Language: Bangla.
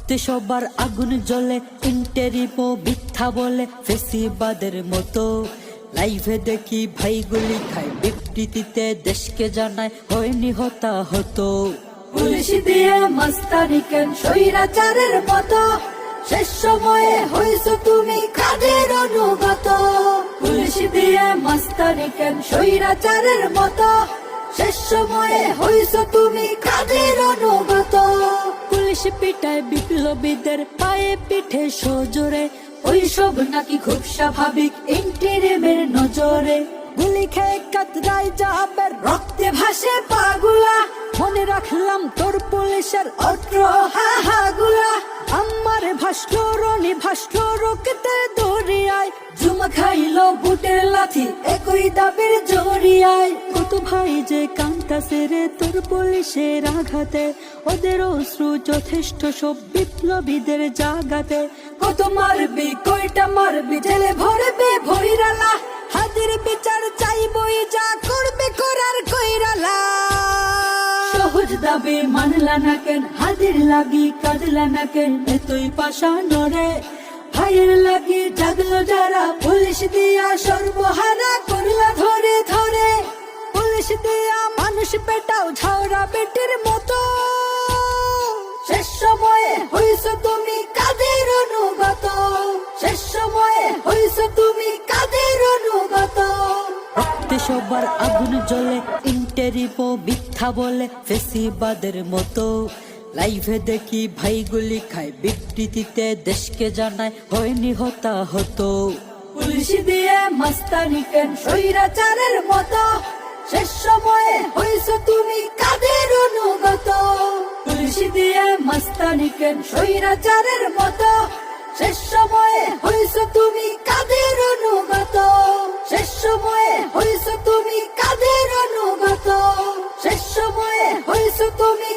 রক্তে সবার আগুন জ্বলে, ইন্টারিপো মিথ্যা বলে ফেসিবাদের মতো। লাইভে দেখি ভাইগুলি খায়, বিবৃতিতে দেশকে জানায় হয়নি হতাহত। পুলিশ দিয়ে মাস্তানি কেন স্বৈরাচারের মতো, শেষ সময়ে হইছো তুমি কাদের অনুগত। পুলিশ দিয়ে মাস্তানি কেন স্বৈরাচারের মতো, শেষ সময়ে হইছো তুমি কাদের অনুগত। পুলিশ পিটায় বিপ্লবীদের পায়ে পিঠে সজোরে, ওইসব নাকি খুব স্বাভাবিক ইন্টিরিমের নজরে। গুলি খেয়ে কাতরায় যাবের রক্তে ভাসে পাগুলা, মনে রাখলাম তোর পুলিশের অত্র হাহাগুলা। আমার ভাস্করণী রক্তে দরিয়ায়, জুমা খাইলো বুটের লাথি একই দাবির জড়িয়ায়। কত ভাই যে কান্তাছে রে তোর পুলিশের আঘাতে, ওদের অশ্রু যথেষ্ট সব বিপ্লবীদের জাগাতে। কত মারবি কয়টা মারবি জেলে ভরবে ভৈরালা, হাতের বিচার চাইবই যা করবে করার কইরালা। সহজ দাবি মানলা না কেন, হাজির লাগি কাঁদলা না কেন, এতই পাশা নড়ে। ভাইয়ের লাগি জাগলো যারা, পুলিশ দিয়া সর্বহারা করলা ধরে ধরে। পুলিশ দিয়া মানুষ পেটাও ঝাউরা বেটির মতো, শেষ সময়ে হইছো তুমি কাদের অনুগত। শেষ সময়ে হইছো তুমি কাদের অনুগত। রক্তে সবার আগুন জ্বলে, ইন্টারিপো মিথ্যা বলে ফেসিবাদের মতো। লাইভে দেখি ভাইগুলি খায়, বিবৃতিতে দেশকে জানায় হয়নি হতাহত। পুলিশ দিয়ে মাস্তানি কেন স্বৈরাচারের মতো, শেষ সময়ে হইছো তুমি কাদের অনুগত। পুলিশ দিয়ে মাস্তানি কেন স্বৈরাচারের মতো, শেষ সময়ে হইছো তুমি কাদের অনুগত। শেষ সময়ে হইছো তুমি কাদের অনুগত। শেষ সময়ে হইছো তুমি